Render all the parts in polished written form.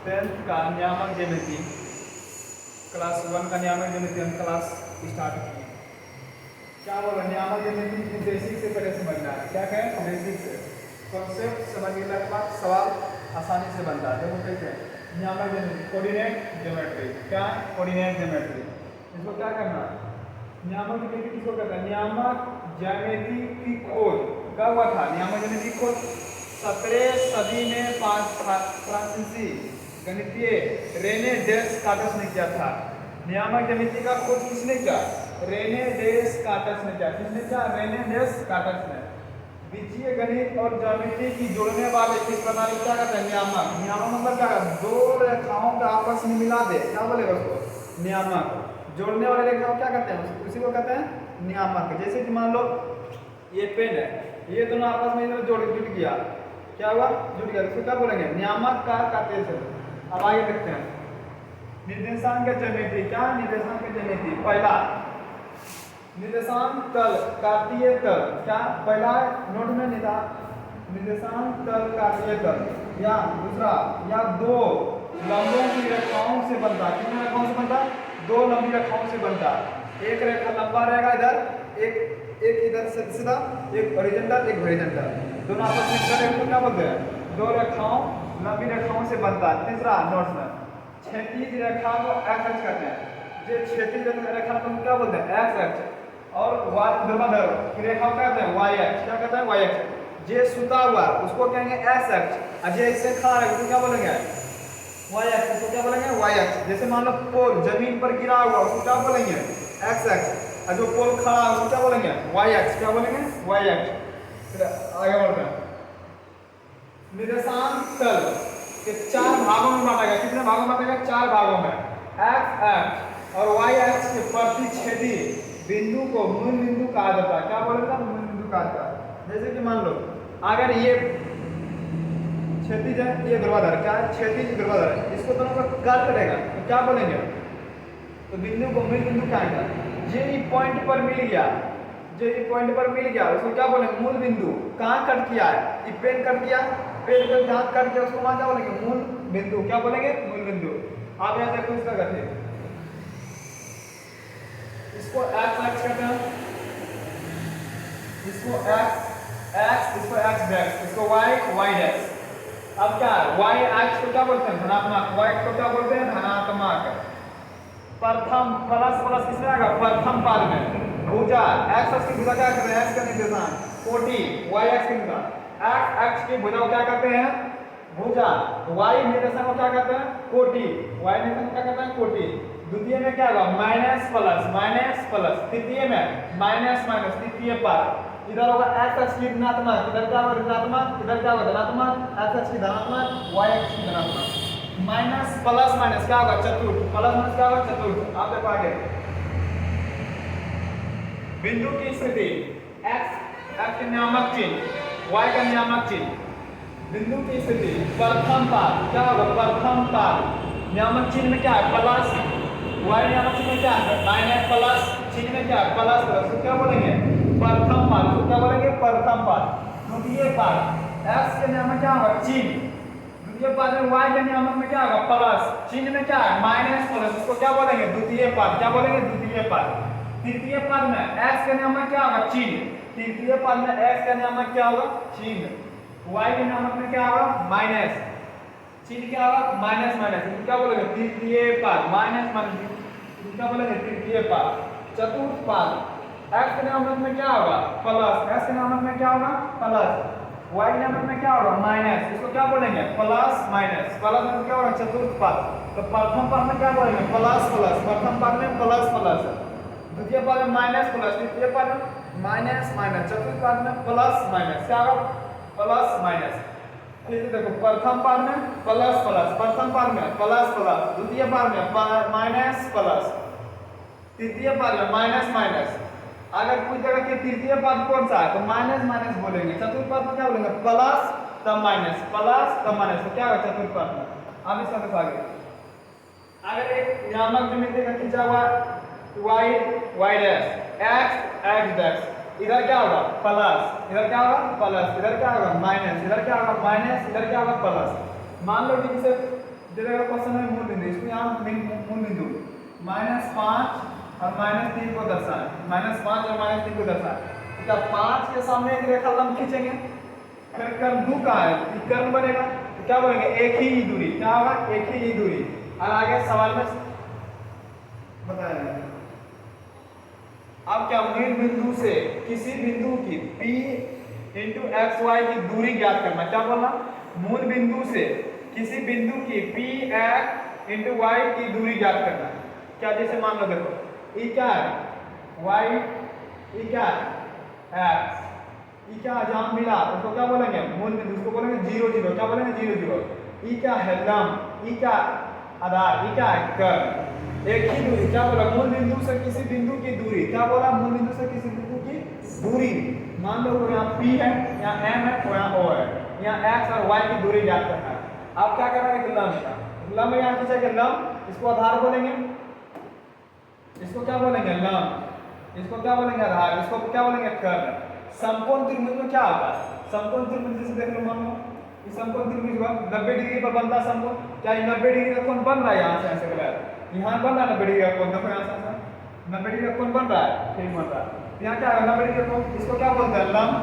10th का नियामक ज्यामिति क्लास 1 का नियामक ज्यामिति हम क्लास स्टार्ट किए। क्या बोला नियामक ज्यामिति बेसिक से पहले समझना है। क्या कहें बेसिक से कॉन्सेप्ट समझने के बाद सवाल आसानी से बनता है। देखो कैसे नियामक ज्यामिति कोऑर्डिनेट ज्योमेट्री। क्या कोऑर्डिनेट ज्योमेट्री इसको क्या करना है। नियामक ज्यामिति किसको कहते हैं। नियामक ज्यामिति की खोज कब हुआ था। नियामक ज्यामिति की खोज 17वीं सदी में फ्रांसीसी गणितीय रेने डेस्कार्टेस ने किया था। नियामक ज्यामिति का खोज किसने किया। रेने डेस्कार्टेस ने किया। किसने किया। रेने डेस्कार्टेस ने। बीजीय गणित और ज्यामिति की जोड़ने वाले इस प्रणाली क्या कहते हैं। नियामक। नियामक मतलब क्या है। दो रेखाओं को आपस में मिला दे क्या बोलेगा उसको नियामक। जोड़ने वाले रेखाओं क्या कहते हैं उसी को कहते हैं नियामक। जैसे कि मान लो ये पेन है, ये दोनों आपस में जुट गया। क्या हुआ जुट गया। इसको क्या बोलेंगे नियामक का कार्टेज। अब आगे देखते हैं निर्देशांक ज्यामिति। क्या निर्देशांक ज्यामिति। पहला निर्देशांक तल कार्तीय तल। क्या पहला नोट में निर्देशांक तल कार्तीय तल या दूसरा या दो लंबों की रेखाओं से बनता। कितनी रेखाओं से बनता। दो लंबी रेखाओं से बनता। एक रेखा लंबा रहेगा इधर, एक इधर से सीधा, एक हॉरिजॉन्टल एक हॉरिजॉन्टल, दोनों आपस में मिलकर इसको क्या बोलते हैं दो रेखाओं लंबी रेखाओं से बनता है। तीसरा नोट्स में क्षैतिज रेखा को एक्स अक्ष कहते हैं। जो क्षैतिज रेखा को क्या बोलते हैं एक्स अक्ष और ऊर्ध्वाधर की रेखा को कहते हैं वाई अक्ष। क्या कहते हैं वाई अक्ष। जे सुता हुआ उसको कहेंगे एक्स अक्ष और जे इससे खड़ा है उसको क्या बोलेंगे वाई अक्ष। इसको क्या बोलेंगे वाई अक्ष। जैसे मान लो पोल जमीन पर गिरा हुआ उसको क्या बोलेंगे एक्स अक्ष और जो पोल खड़ा है उसको क्या बोलेंगे वाई अक्ष। क्या बोलेंगे वाई अक्ष। आगे बढ़ते हैं निर्देशांक तल के 4 भागों में बांटा गया। कितने भागों में बांटा गया 4 भागों में। एक्स अक्ष और वाई अक्ष के प्रतिच्छेदी बिंदु को मूल बिंदु कहा जाता है। क्या बोलेगा मूल बिंदु कहा जाता है। जैसे कि मान लो अगर ये क्षैतिज है ये ध्रुवाधर। क्या है क्षैतिज ध्रुवाधर है। इसको दोनों को काट करेगा तो क्या बोलेंगे तो बिंदु को मूल बिंदु कहेंगे। जे पॉइंट पर मिल गया, जे पॉइंट पर मिल गया उसको क्या बोलेंगे मूल बिंदु। कहाँ कट किया है ये पेन कट किया, पेन को जहाँ कट किया उसको वहां क्या बोलेंगे मूल बिंदु। क्या बोलेंगे मूल बिंदु। आप यहाँ देखो इसका गठित इसको एक्स अक्ष कहते हैं, इसको एक्स इसको एक्स डैश, इसको वाई डैश। अब क्या है वाई अक्ष को क्या बोलते हैं धनात्मक, वाई को क्या बोलते हैं धनात्मक। प्रथम प्लस प्लस किसमें आएगा प्रथम पाद में। भुजा एक्स अक्ष की भुजा क्या कहते हैं एक्स का निर्देशांक कोटि, वाई अक्ष की भुजा एक्स अक्ष की भुजा को क्या कहते हैं भुजा, वाई निर्देशांक को क्या कहते हैं कोटि, वाई निर्देशांक क्या कहते हैं कोटि। द्वितीय में क्या होगा माइनस प्लस, तृतीय में माइनस माइनस, तृतीय पाद इधर होगा एक्स अक्ष की ऋणात्मक, इधर क्या होगा ऋणात्मक, इधर क्या होगा धनात्मक, एक्स अक्ष की धनात्मक, वाई अक्ष की धनात्मक। माइनस प्लस माइनस क्या होगा चतुर्थ, प्लस माइनस क्या होगा चतुर्थ। आप देखो आगे बिंदु की स्थिति एक्स का नियामक चिन्ह वाई का नियामक चिन्ह। बिंदु की स्थिति प्रथम पाद क्या होगा प्रथम पाद। नियामक चिन्ह में क्या है प्लस, वाई नियामक चिन्ह में क्या है माइनस, प्लस चिन्ह में क्या है प्लस प्लस। तो क्या बोलेंगे प्रथम पाद। तो क्या बोलेंगे प्रथम पाद। द्वितीय पाद एक्स के नियामक क्या होगा चिन्ह, द्वितीय पाद में y के नियामक में क्या होगा प्लस, चिन्ह में क्या है माइनस प्लस, इसको क्या बोलेंगे द्वितीय पाद। क्या बोलेंगे द्वितीय पाद। तृतीय पाद में x के नियामक क्या होगा चिन्ह, तृतीय पाद में x का नियामक क्या होगा चिन्ह, y के नियामक में क्या होगा माइनस, चिन्ह क्या होगा माइनस माइनस, इसको क्या बोलेंगे तृतीय पाद। माइनस माइनस इसको क्या बोलेंगे तृतीय पाद। चतुर्थ पाद x के नियामक में क्या होगा प्लस, x के नियामक में क्या होगा प्लस, y के नियामक में क्या होगा माइनस, इसको क्या बोलेंगे प्लस माइनस, प्लस में क्या होगा चतुर्थ पद। तो प्रथम पद में क्या बोलेंगे प्लस प्लस, प्रथम पद में प्लस प्लस, द्वितीय पद में माइनस प्लस, तृतीय पद में माइनस माइनस, चतुर्थ पद में प्लस माइनस। क्या होगा प्लस माइनस। फिर देखो प्रथम पद में प्लस प्लस, प्रथम पद में प्लस प्लस, द्वितीय पद में माइनस प्लस, तृतीय पद में माइनस माइनस। अगर पूछेगा कि तृतीय पद कौन सा है तो माइनस माइनस बोलेंगे। चतुर्थ पद में क्या बोलेंगे प्लस तब माइनस, प्लस तब माइनस। तो क्या होगा चतुर्थ पद में। अब इसका देखो आगे अगर एक नियामक ज्यामिति का खींचा हुआ वाई डैश एक्स डैश, इधर क्या होगा प्लस, इधर क्या होगा प्लस, इधर क्या होगा माइनस, इधर क्या होगा माइनस, इधर क्या होगा प्लस। मान लो कि इसे दे देगा क्वेश्चन में मूल बिंदु, इसको यहाँ मूल बिंदु -5 और -3 को दर्शाएं, -5 और -3 को दर्शाएं। तो क्या 5 के सामने एक रेखा लंब खींचेंगे, फिर कर्ण 2 का है, कर्ण बनेगा, तो क्या बोलेंगे एक ही दूरी, क्या होगा एक ही दूरी। और आगे सवाल में बताएंगे। अब क्या मूल बिंदु से किसी बिंदु की P × XY की दूरी ज्ञात करना, क्या बोलना, मूल बिंदु से किसी बिंदु की P × Y की दूरी ज्ञात करना। क्या जैसे मान लो देखो E क्या है Y, E क्या है X, E क्या है जहां मिला उसको क्या बोलेंगे मूल बिंदु, उसको बोलेंगे 0 0, क्या बोलेंगे 0 0। E क्या है लंब, E क्या आधार, E क्या है कर्ण। एक ही दूरी, क्या बोला मूल बिंदु से किसी बिंदु की दूरी, क्या बोला मूल बिंदु से किसी बिंदु की दूरी। मान लो यहाँ P है, यहाँ M है और यहाँ O है, यहाँ X और Y की दूरी ज्ञात करना है। आप क्या करेंगे लंब का, लंब यहाँ खींचेंगे लंब, इसको आधार बोलेंगे, इसको क्या बोलेंगे लंब, इसको क्या बोलेंगे आधार, इसको क्या बोलेंगे कर्ण। समकोण त्रिभुज में क्या होता है, समकोण त्रिभुज जैसे देख लो, मान लो ये समकोण त्रिभुज 90 डिग्री पर बनता है समकोण। क्या 90 डिग्री का कोण बन रहा है यहाँ से ऐसे गलत, यहाँ बन रहा है 90 डिग्री का कोण, देखो यहाँ से 90 डिग्री का कोण बन रहा है, ठीक बन रहा है। यहाँ क्या है 90 डिग्री का कोण, इसको क्या बोलते हैं लंब,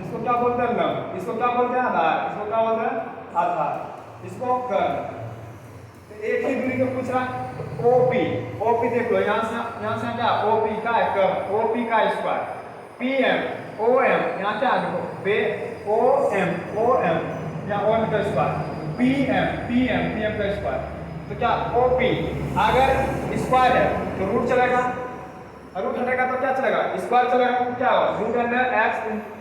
इसको क्या बोलते हैं लंब, इसको क्या बोलते हैं आधार, इसको क्या बोलते हैं आधार, इसको कर्ण। एक ही दूरी को पूछ रहा है, OP, OP देख लो यहाँ से क्या OP का है कर्ण, OP का स्क्वायर, PM OM यहाँ क्या देखो बे OM OM यहाँ OM का स्क्वायर, PM का स्क्वायर। तो क्या OP अगर स्क्वायर है तो रूट चलेगा, रूट हटेगा तो क्या चलेगा स्क्वायर चलेगा, तो क्या होगा रूट अंडर x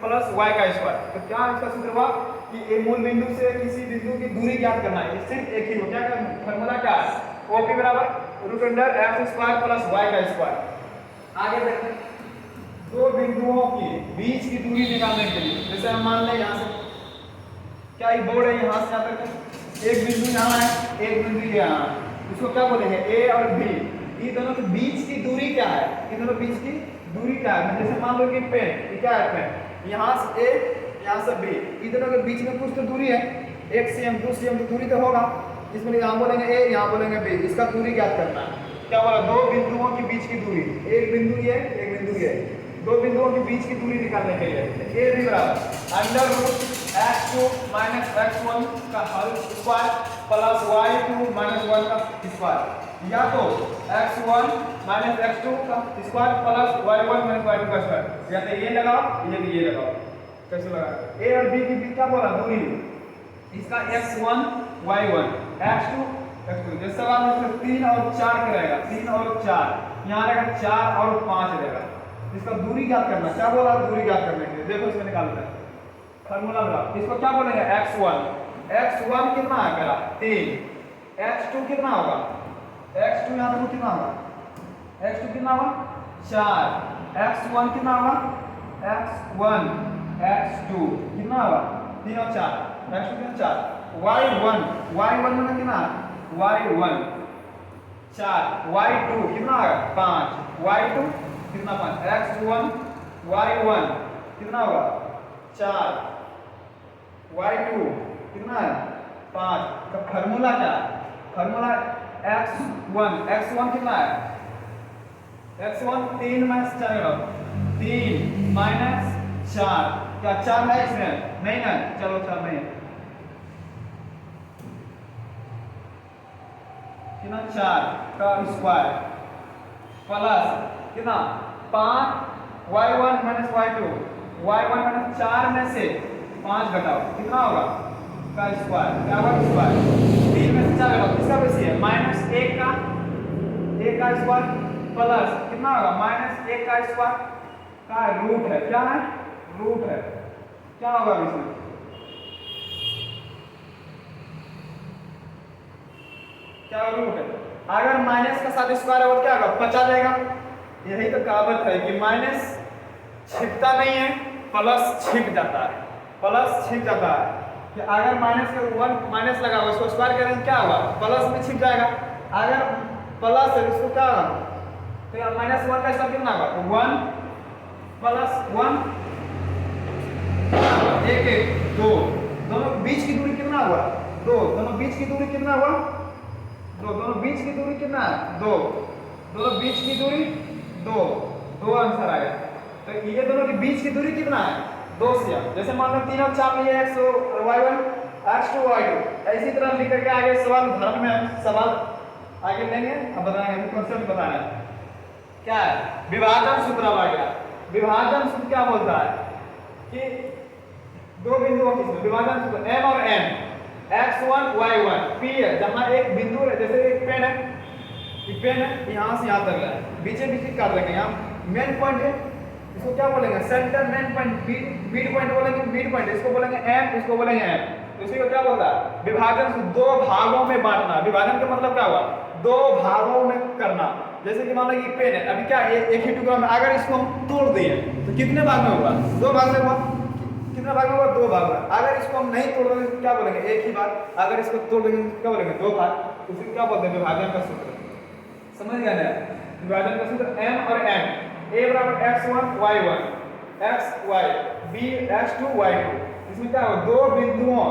+ y का स्क्वायर। तो क्या इसका सूत्र हुआ कि एक मूल बिंदु से किसी बिंदु की दूरी ज्ञात करना है, सिर्फ एक ही हो, क्या फार्मूला क्या है OP बराबर रूट अंडर x² + y का स्क्वायर। आगे देखते हैं दो बिंदुओं की बीच की दूरी निकालने के लिए, जैसे हम मान लें यहाँ से क्या ये बोर्ड है यहाँ से यहाँ तक एक बिंदु यहाँ है, एक बिंदु यहाँ, इसको क्या बोलेंगे A और B, ये दोनों के बीच की दूरी क्या है, ये दोनों बीच की दूरी क्या है। जैसे मान लो कि पेन, ये क्या है पेन, यहाँ से A यहाँ से B, ये दोनों के बीच में कुछ तो दूरी है, 1 cm 2 cm तो दूरी तो होगा, इसमें यहाँ बोलेंगे A यहाँ बोलेंगे B, इसका दूरी ज्ञात करना है। क्या बोला दो बिंदुओं के बीच की दूरी, एक बिंदु ये एक बिंदु ये, दो बिंदुओं के बीच की दूरी निकालने के लिए A भी बराबर √x2 - x1 का होल स्क्वायर + y2 - 1 का स्क्वायर, या तो x1 - x2 का स्क्वायर + y1 - y2 का स्क्वायर, या तो ये लगाओ या ये लगाओ। कैसे लगा A और B के बीच क्या बोला दूरी, इसका x1 y1 x2 x2। जैसे सवाल में 3 और 4 करेगा, 3 और 4 यहाँ रहेगा 4 और 5 रहेगा, इसका दूरी ज्ञात करना। क्या बोला दूरी ज्ञात करने के लिए, देखो इसमें निकालते हैं फार्मूला लगाओ, इसको क्या बोलेंगे x1 कितना है मेरा 3, x2 कितना होगा, x2 यहाँ देखो कितना होगा, x2 कितना होगा 4, x1 कितना होगा x1 x2 कितना होगा 3 और 4, x2 कितना 4, y1 में कितना y1 4, y2 कितना होगा 5, y2 कितना 5, x1 y1 कितना होगा 4, y2 कितना है 5 का फार्मूला क्या है, फार्मूला x1 कितना है x1 3 - 4 3 - 4, क्या 4 है इसमें नहीं ना, चलो 4 नहीं कितना 4 का स्क्वायर प्लस कितना 5 y1 - y2, y1 - 4 में से 5 घटाओ कितना होगा का स्क्वायर, क्या होगा स्क्वायर 3 में से 4 घटाओ किसका बेसी है -1 का स्क्वायर प्लस कितना होगा -1 का स्क्वायर का रूट है, क्या है रूट है, क्या होगा इसमें क्या रूट है। अगर माइनस का साथ स्क्वायर है तो क्या होगा 50 जाएगा। यही तो कहावत है कि माइनस छिपता नहीं है प्लस छिप जाता है, प्लस छिप जाता है कि अगर माइनस के 1 माइनस लगा हुआ इसको स्क्वायर करेंगे क्या होगा प्लस में छिप जाएगा, अगर प्लस है इसको क्या होगा तो -1 का स्क्वायर कितना होगा 1 + 1 1 1 2, दोनों बीच की दूरी कितना हुआ 2, दोनों बीच की दूरी कितना हुआ दो, दोनों बीच की दूरी कितना है? दो, दोनों बीच की दूरी दो, दो आंसर आएगा। तो ये दोनों के बीच की दूरी कितना है? 2 cm। जैसे मान लो 3 और 4 में ये x y1 x2 y2, इसी तरह लिख करके आगे सवाल उदाहरण में सवाल आगे लेंगे। अब बताएंगे कॉन्सेप्ट बताना है क्या है। विभाजन सूत्र अब आ गया। विभाजन सूत्र क्या बोलता है कि दो बिंदुओं की विभाजन सूत्र m और n, x1 y1 p है। जहां एक बिंदु है, जैसे एक पेन है, ये पेन है, यहां से यहां तक है, बीचे बीच काट लेंगे। यहां मेन पॉइंट है, इसको क्या बोलेंगे? Centre main point, mid point बोलेंगे, मिड पॉइंट इसको बोलेंगे m, इसको बोलेंगे m। तो इसी को क्या बोलता है? विभाजन सूत्र। दो भागों में बांटना। विभाजन का मतलब क्या हुआ? दो भागों में करना। जैसे कि मान लो ये पेन है, अभी क्या एक ही टुकड़ा में अगर इसको हम तोड़ दिए तो कितने भाग में होगा? दो भाग में हुआ। कितना भाग में हुआ? दो भाग में। अगर इसको हम नहीं तोड़ देंगे तो क्या बोलेंगे? एक ही भाग। अगर इसको तोड़ देंगे तो क्या बोलेंगे? दो भाग। उसे क्या बोलते हैं? विभाजन का सूत्र। समझ गया ना? विभाजन का सूत्र m और n, a बराबर x1 y1 x y, b x2 y2। इसमें क्या होगा? दो बिंदुओं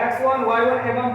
x1 y1 एवं